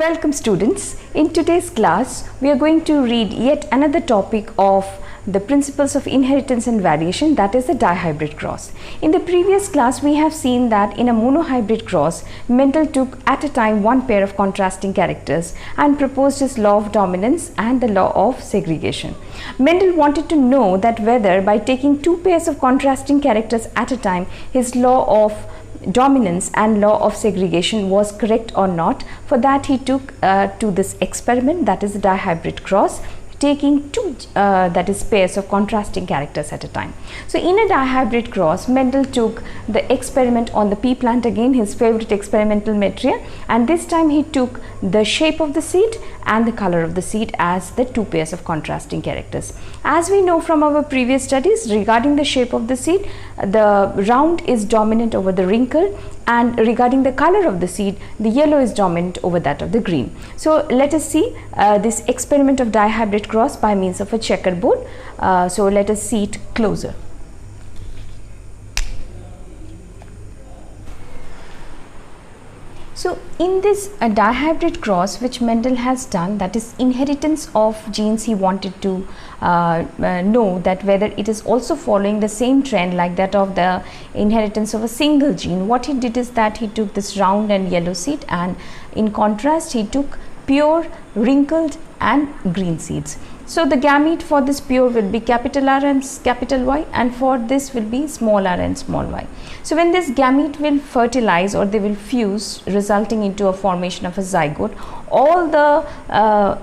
Welcome students. In today's class, we are going to read yet another topic of the principles of inheritance and variation, that is the dihybrid cross. In the previous class, we have seen that in a monohybrid cross, Mendel took at a time one pair of contrasting characters and proposed his law of dominance and the law of segregation. Mendel wanted to know that whether by taking two pairs of contrasting characters at a time, his law of dominance and law of segregation was correct or not. For that he took to this experiment, that is the dihybrid cross, taking two that is pairs of contrasting characters at a time. So in a dihybrid cross, Mendel took the experiment on the pea plant, again his favorite experimental material, and this time he took the shape of the seed and the color of the seed as the two pairs of contrasting characters. As we know from our previous studies regarding the shape of the seed, the round is dominant over the wrinkle, and regarding the color of the seed, the yellow is dominant over that of the green. So let us see this experiment of dihybrid cross by means of a checkerboard. So let us see it closer. So in this dihybrid cross which Mendel has done, that is inheritance of genes, he wanted to know that whether it is also following the same trend like that of the inheritance of a single gene. What he did is that he took this round and yellow seed, and in contrast he took pure, wrinkled and green seeds. So the gamete for this pure will be capital R and capital Y, and for this will be small r and small y. So when this gamete will fertilize or they will fuse, resulting into a formation of a zygote, all the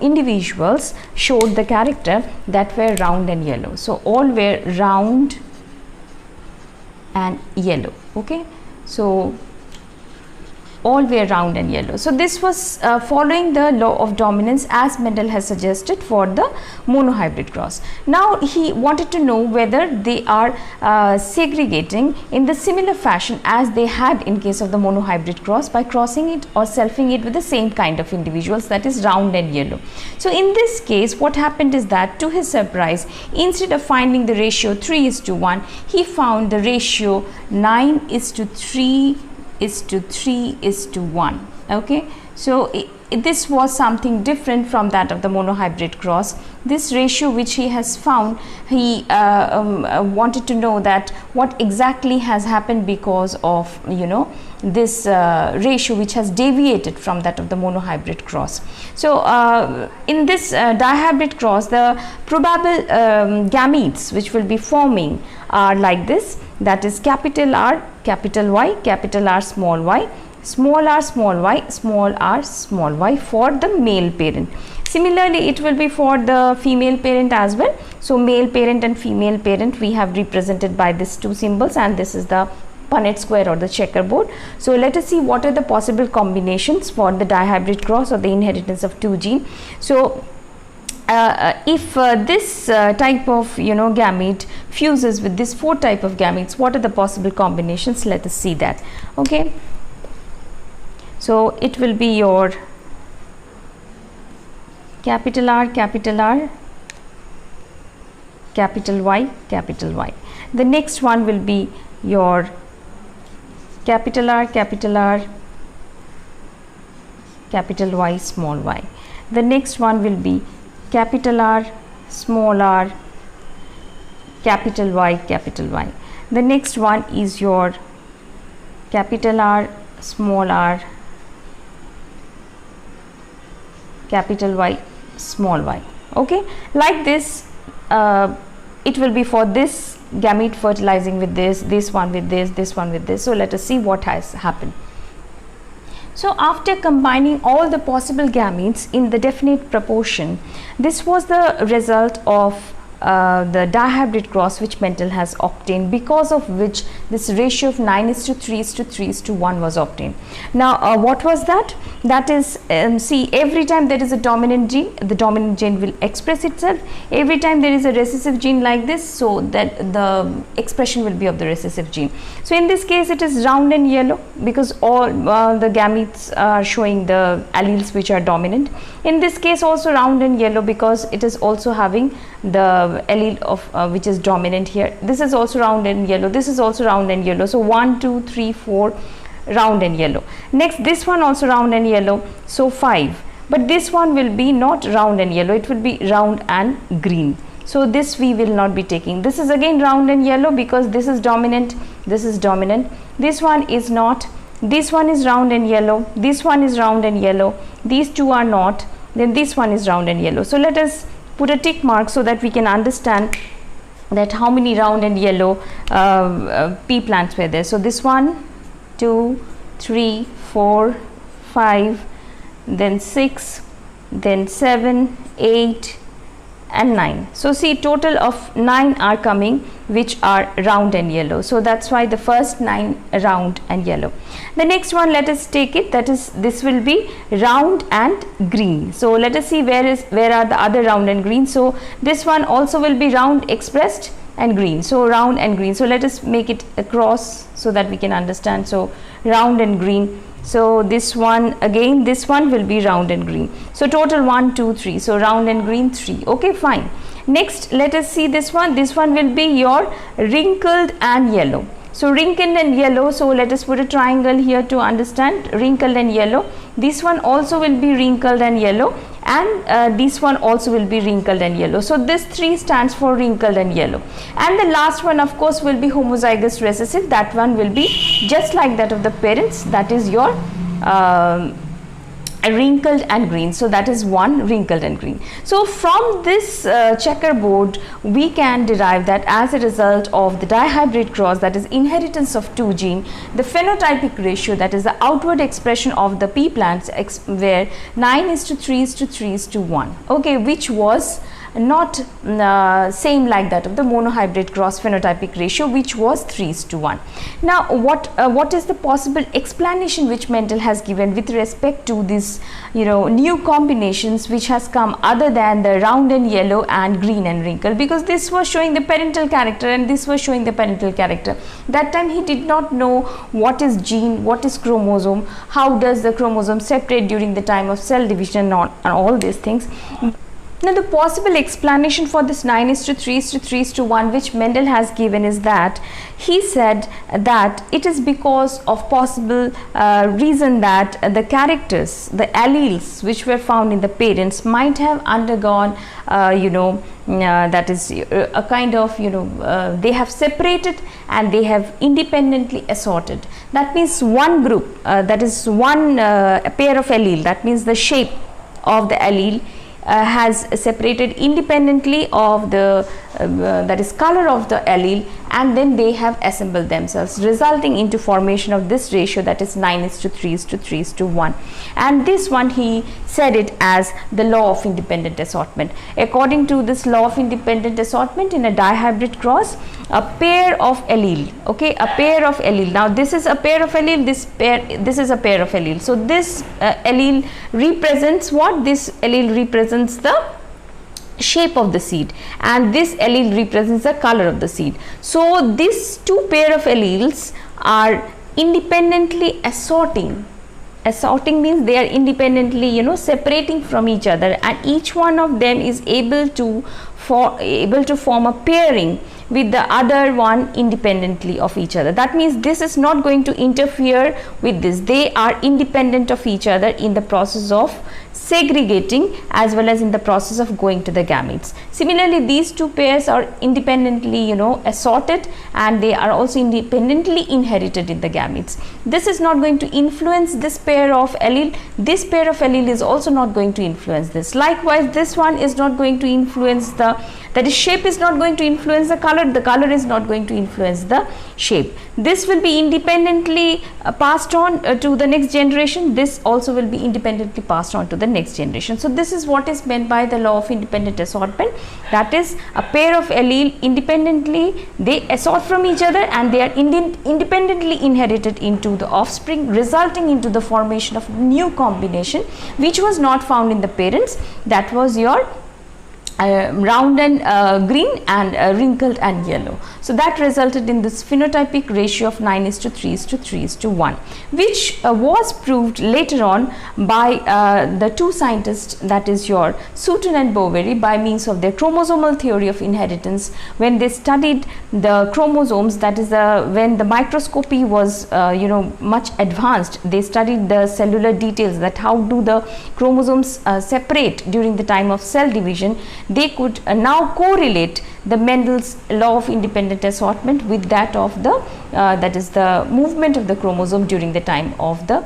individuals showed the character that were round and yellow. So all were round and yellow. Okay, so all were round and yellow. So this was following the law of dominance as Mendel has suggested for the monohybrid cross. Now he wanted to know whether they are segregating in the similar fashion as they had in case of the monohybrid cross by crossing it or selfing it with the same kind of individuals, that is round and yellow. So in this case what happened is that, to his surprise, instead of finding the ratio 3:1, he found the ratio 9:3:3:1. Okay, so this was something different from that of the monohybrid cross. This ratio which he has found, he wanted to know that what exactly has happened because of, you know, this ratio which has deviated from that of the monohybrid cross. So in this dihybrid cross, the probable gametes which will be forming are like this, that is capital R, capital Y, capital R, small y, small r, small y, small r, small y for the male parent. Similarly, it will be for the female parent as well. So male parent and female parent we have represented by these two symbols, and this is the Punnett square or the checkerboard. So let us see what are the possible combinations for the dihybrid cross or the inheritance of two gene. So if this type of, you know, gamete fuses with this four type of gametes, what are the possible combinations? Let us see that. Okay, so it will be your capital R, capital R, capital Y, capital Y. The next one will be your capital R, capital R, capital Y, small y. The next one will be capital R, small r, capital Y, capital Y. The next one is your capital R, small r, capital Y, small y. Okay, like this it will be for this gamete fertilizing with this one with this one with this. So let us see what has happened. So after combining all the possible gametes in the definite proportion, this was the result of the dihybrid cross which Mendel has obtained, because of which this ratio of 9:3:3:1 was obtained. Now what was that? That is, see, every time there is a dominant gene, the dominant gene will express itself. Every time there is a recessive gene like this, so that the expression will be of the recessive gene. So in this case it is round and yellow because all the gametes are showing the alleles which are dominant. In this case also round and yellow because it is also having the allele of which is dominant here. This is also round and yellow, this is also round and yellow. So 1 2 3 4 round and yellow. Next this one also round and yellow, so 5. but this one will be not round and yellow, it will be round and green. So this we will not be taking. This is again round and yellow because this is dominant, this is dominant. This one is not. This one is round and yellow, this one is round and yellow, these two are not, then this one is round and yellow. So let us put a tick mark so that we can understand that how many round and yellow pea plants were there. So this 1, 2, 3, 4, 5, then 6, then 7, 8 and 9. So see, total of 9 are coming which are round and yellow. So that's why the first 9 round and yellow. The next one, let us take it, that is, this will be round and green. So let us see where are the other round and green. So this one also will be round expressed and green. So round and green. So let us make it across so that we can understand. So round and green. So this one, again this one will be round and green. So total 1, 2, 3. So round and green 3. Okay, fine. Next, let us see this one. This one will be your wrinkled and yellow. So wrinkled and yellow. So let us put a triangle here to understand wrinkled and yellow. This one also will be wrinkled and yellow, and this one also will be wrinkled and yellow. So this 3 stands for wrinkled and yellow. And the last one of course will be homozygous recessive. That one will be just like that of the parents, that is your wrinkled and green. So that is one, wrinkled and green. So from this checkerboard we can derive that as a result of the dihybrid cross, that is inheritance of 2 gene, the phenotypic ratio, that is the outward expression of the pea plants, where 9:3:3:1, okay, which was not same like that of the monohybrid cross phenotypic ratio, which was 3:1. Now what is the possible explanation which Mendel has given with respect to this new combinations which has come other than the round and yellow and green and wrinkled? Because this was showing the parental character and this was showing the parental character. That time he did not know what is gene, what is chromosome, how does the chromosome separate during the time of cell division, and all these things. Now the possible explanation for this 9:3:3:1 which Mendel has given is that he said that it is because of possible reason that the characters, the alleles which were found in the parents might have undergone that is a kind of they have separated and they have independently assorted. That means one group, that is one pair of allele, that means the shape of the allele has separated independently of the that is color of the allele, and then they have assembled themselves, resulting into formation of this ratio, that is 9:3:3:1. And this one he said it as the law of independent assortment. According to this law of independent assortment, in a dihybrid cross, a pair of allele, okay, a pair of allele. Now this is a pair of allele, this is a pair of allele. So this allele represents what? This allele represents the shape of the seed, and this allele represents the color of the seed. So these two pair of alleles are independently assorting. Assorting means they are independently separating from each other, and each one of them is able to form a pairing with the other one independently of each other. That means this is not going to interfere with this. They are independent of each other in the process of segregating as well as in the process of going to the gametes. Similarly, these two pairs are independently assorted, and they are also independently inherited in the gametes. This is not going to influence this pair of allele. This pair of allele is also not going to influence this. Likewise, this one is not going to influence the, that is, shape is not going to influence the color is not going to influence the shape. This will be independently passed on to the next generation. This also will be independently passed on to the next generation. So this is what is meant by the law of independent assortment. That is, a pair of allele independently they assort from each other, and they are independently inherited into the offspring, resulting into the formation of new combination which was not found in the parents. That was your round and green and wrinkled and yellow. So that resulted in this phenotypic ratio of 9:3:3:1, which was proved later on by the two scientists, that is your Sutton and Boveri, by means of their chromosomal theory of inheritance, when they studied the chromosomes. That is when the microscopy was much advanced. They studied the cellular details, that how do the chromosomes separate during the time of cell division. They could now correlate the Mendel's law of independent assortment with that of the that is the movement of the chromosome during the time of the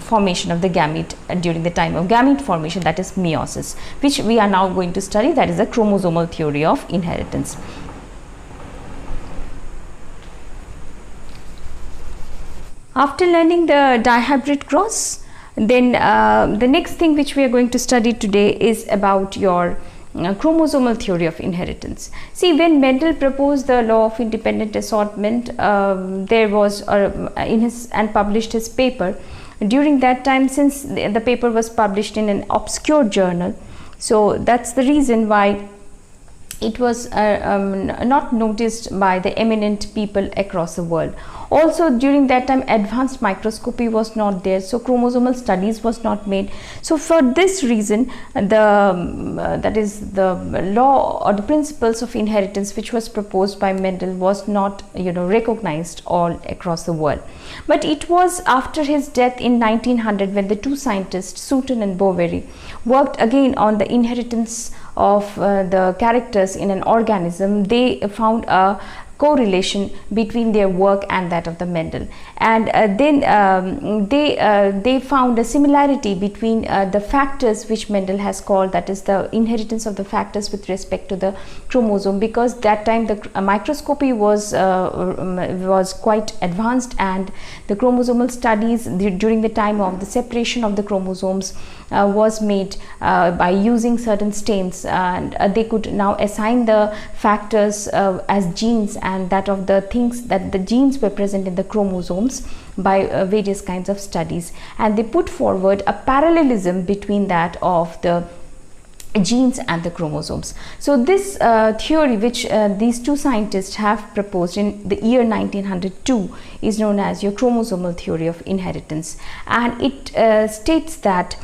formation of the gamete, during the time of gamete formation, that is meiosis, which we are now going to study. That is the chromosomal theory of inheritance. After learning the dihybrid cross, then the next thing which we are going to study today is about your chromosomal theory of inheritance. See, when Mendel proposed the law of independent assortment, there was and published his paper. During that time, since the paper was published in an obscure journal, so that's the reason why it was not noticed by the eminent people across the world. Also, during that time, advanced microscopy was not there, so chromosomal studies was not made. So for this reason, that is the law or the principles of inheritance which was proposed by Mendel was not recognized all across the world. But it was after his death in 1900, when the two scientists, Sutton and Boveri, worked again on the inheritance of the characters in an organism. They found a correlation between their work and that of the Mendel, and then they found a similarity between the factors which Mendel has called, that is the inheritance of the factors with respect to the chromosome, because that time the microscopy was quite advanced, and the chromosomal studies during the time of the separation of the chromosomes was made by using certain stains, and they could now assign the factors as genes, and that of the things that the genes were present in the chromosomes by various kinds of studies, and they put forward a parallelism between that of the genes and the chromosomes. So this theory which these two scientists have proposed in the year 1902 is known as your chromosomal theory of inheritance, and it states that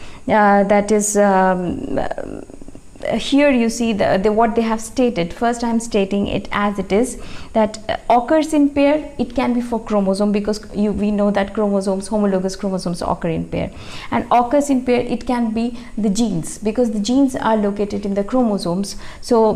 here you see what they have stated. First, I am stating it as it is, that occurs in pair. It can be for chromosome, because we know that chromosomes, homologous chromosomes, occur in pair, and occurs in pair. It can be the genes, because the genes are located in the chromosomes. So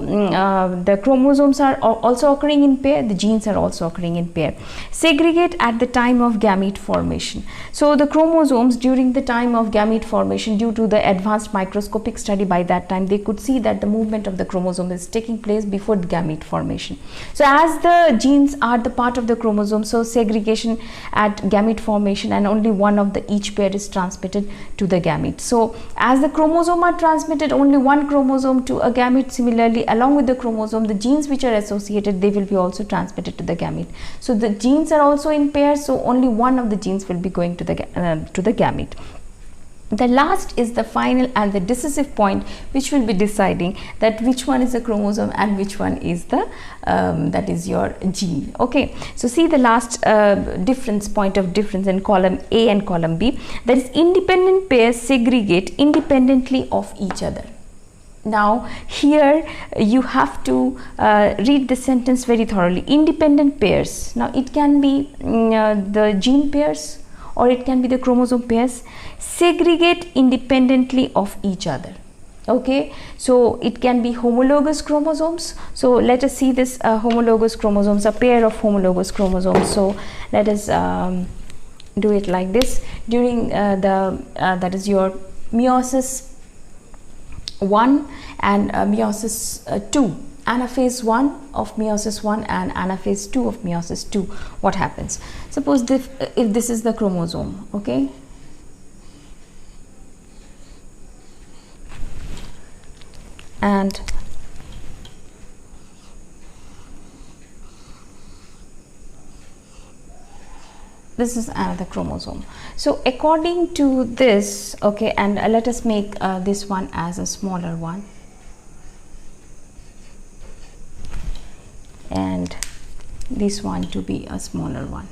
the chromosomes are also occurring in pair, the genes are also occurring in pair. Segregate at the time of gamete formation. So the chromosomes during the time of gamete formation, due to the advanced microscopic study by that time, they could see that the movement of the chromosome is taking place before the gamete formation. So as the genes are the part of the chromosome, so segregation at gamete formation, and only one of each pair is transmitted to the gamete. So as the chromosome are transmitted, only one chromosome to a gamete, similarly along with the chromosome, the genes which are associated, they will be also transmitted to the gamete. So the genes are also in pairs, so only one of the genes will be going to the gamete. The last is the final and the decisive point, which will be deciding that which one is a chromosome and which one is the that is your gene. Okay, so see the last point of difference in column A and column B, that is independent pairs segregate independently of each other. Now here you have to read the sentence very thoroughly. Independent pairs, now it can be the gene pairs, or it can be the chromosome pairs, segregate independently of each other. Okay, so it can be homologous chromosomes. So let us see this homologous chromosomes, a pair of homologous chromosomes. So let us do it like this. During that is your meiosis 1 and meiosis 2, anaphase 1 of meiosis 1 and anaphase 2 of meiosis 2, what happens? Suppose if this is the chromosome, okay, and this is another chromosome. So according to this, okay, and let us make this one as a smaller one. this one to be a smaller one.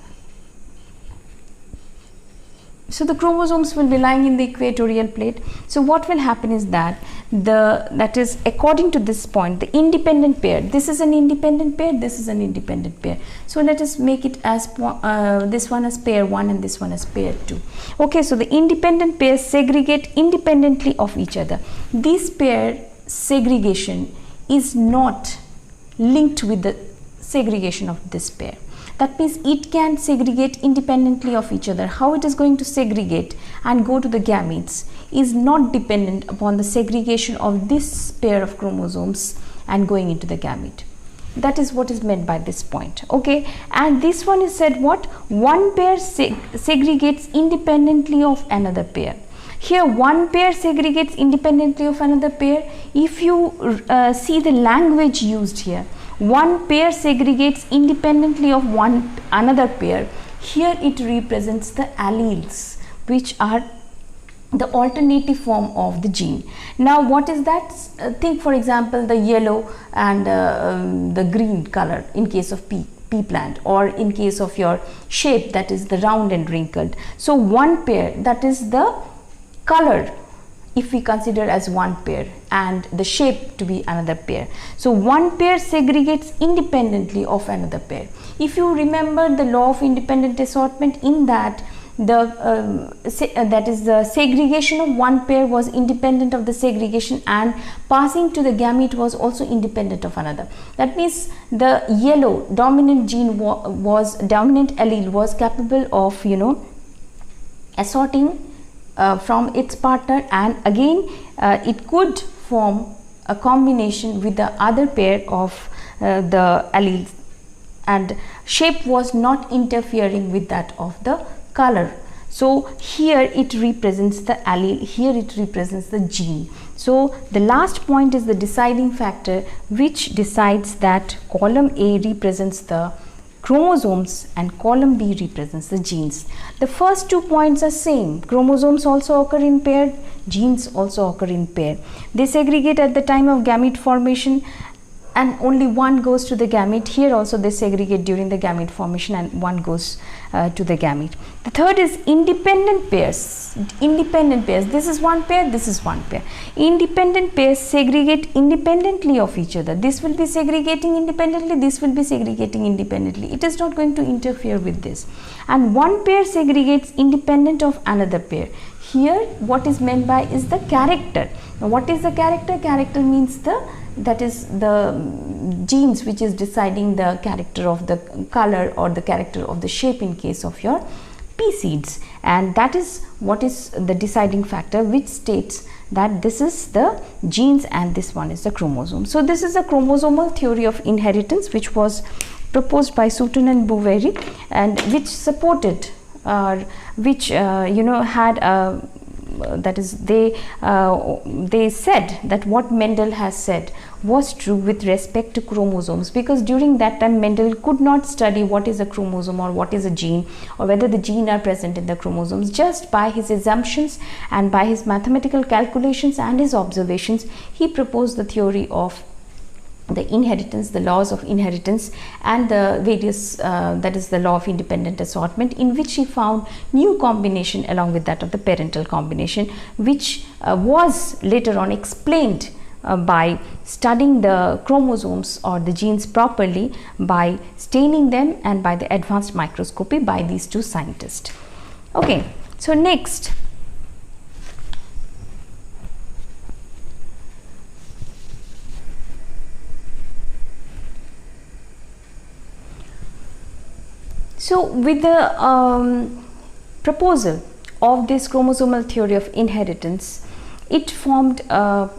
So the chromosomes will be lying in the equatorial plate. So what will happen is that that is according to this point, the independent pair, this is an independent pair, this is an independent pair. So let us make it as this one as pair 1 and this one as pair 2. Okay, so the independent pairs segregate independently of each other. This pair segregation is not linked with the segregation of this pair. That means it can segregate independently of each other. How it is going to segregate and go to the gametes is not dependent upon the segregation of this pair of chromosomes and going into the gamete. That is what is meant by this point. Okay, and this one is said what? One pair segregates independently of another pair. Here one pair segregates independently of another pair. If you see the language used here, one pair segregates independently of another pair. Here it represents the alleles, which are the alternative form of the gene. Now what is that? Think for example the yellow and the green color in case of pea plant, or in case of your shape, that is the round and wrinkled. So one pair, that is the color if we consider as one pair, and the shape to be another pair. So one pair segregates independently of another pair. If you remember the law of independent assortment, in that that is the segregation of one pair was independent of the segregation, and passing to the gamete was also independent of another. That means the yellow dominant gene dominant allele was capable of assorting from its partner, and again it could form a combination with the other pair of the alleles, and shape was not interfering with that of the color. So here it represents the allele, here it represents the gene. So the last point is the deciding factor, which decides that column A represents the chromosomes and column B represents the genes. The first 2 points are same. Chromosomes also occur in pair, genes also occur in pair. They segregate at the time of gamete formation, and only one goes to the gamete. Here also they segregate during the gamete formation, and one goes to the gamete. The third is independent pairs. Independent pairs, this is one pair, this is one pair. Independent pairs segregate independently of each other. This will be segregating independently, this will be segregating independently. It is not going to interfere with this. And one pair segregates independent of another pair. Here what is meant by is the character. Now what is the character? Character means that is the genes which is deciding the character of the color or the character of the shape in case of your pea seeds, and that is what is the deciding factor, which states that this is the genes and this one is the chromosome. So this is a chromosomal theory of inheritance which was proposed by Sutton and Boveri, and which supported which had a that is they said that what Mendel has said was true with respect to chromosomes, because during that time Mendel could not study what is a chromosome or what is a gene, or whether the gene are present in the chromosomes. Just by his assumptions and by his mathematical calculations and his observations, he proposed the theory of the inheritance, the laws of inheritance, and the various that is the law of independent assortment, in which he found new combination along with that of the parental combination, which was later on explained by studying the chromosomes or the genes properly, by staining them, and by the advanced microscopy by these two scientists. Okay, so next, so with the proposal of this chromosomal theory of inheritance, it formed a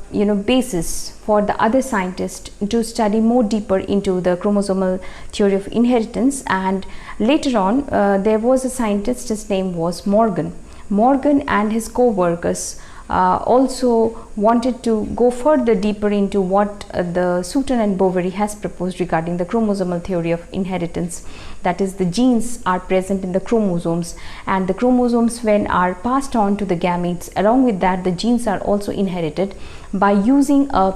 basis for the other scientists to study more deeper into the chromosomal theory of inheritance. And later on there was a scientist, his name was Morgan. Morgan and his co-workers also wanted to go further deeper into what the Sutton and Boveri has proposed regarding the chromosomal theory of inheritance. That is, the genes are present in the chromosomes, and the chromosomes, when are passed on to the gametes, along with that the genes are also inherited by using a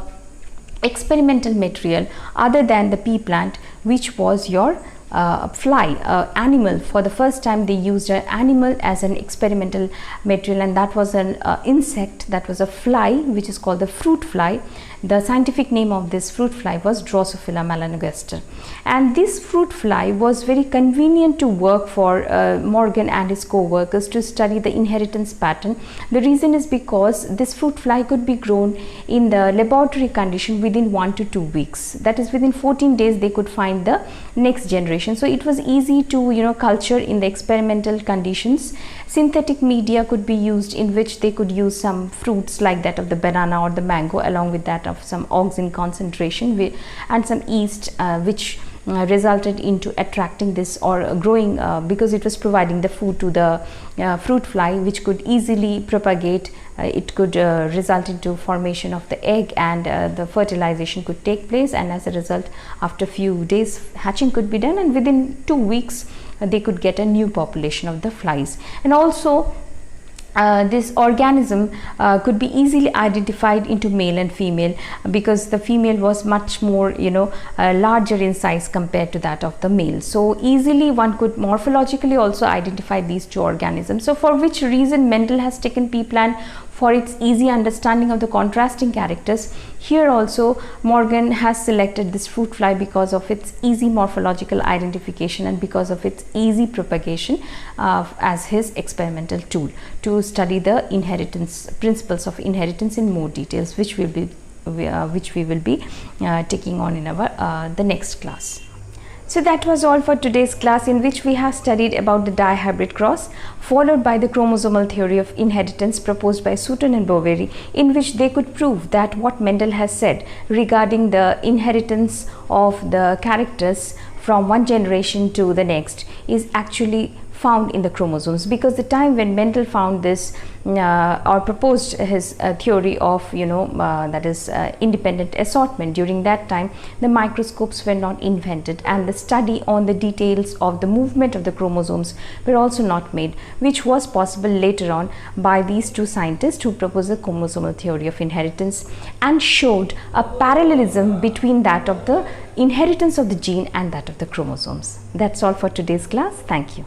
experimental material other than the pea plant, which was your fly, animal. For the first time they used an animal as an experimental material, and that was an insect, that was a fly which is called the fruit fly. The scientific name of this fruit fly was Drosophila melanogaster, and this fruit fly was very convenient to work for Morgan and his co-workers to study the inheritance pattern. The reason is because this fruit fly could be grown in the laboratory condition within 1 to 2 weeks. That is, within 14 days they could find the next generation. So it was easy to culture in the experimental conditions. Synthetic media could be used, in which they could use some fruits like that of the banana or the mango, along with that of some auxin concentration and some yeast, which resulted into attracting this or growing, because it was providing the food to the fruit fly, which could easily propagate. It could result into formation of the egg, and the fertilization could take place, and as a result, after few days, hatching could be done, and within 2 weeks they could get a new population of the flies. And also this organism could be easily identified into male and female, because the female was much more larger in size compared to that of the male. So easily one could morphologically also identify these two organisms. So for which reason Mendel has taken pea plant for its easy understanding of the contrasting characters. Here also Morgan has selected this fruit fly because of its easy morphological identification and because of its easy propagation as his experimental tool to study the inheritance, principles of inheritance in more details, which we will be taking on in our the next class. So that was all for today's class, in which we have studied about the dihybrid cross, followed by the chromosomal theory of inheritance proposed by Sutton and Boveri, in which they could prove that what Mendel has said regarding the inheritance of the characters from one generation to the next is actually found in the chromosomes, because the time when Mendel found this or proposed his theory of that is independent assortment, during that time the microscopes were not invented, and the study on the details of the movement of the chromosomes were also not made, which was possible later on by these two scientists who proposed the chromosomal theory of inheritance and showed a parallelism between that of the inheritance of the gene and that of the chromosomes. That's all for today's class. Thank you.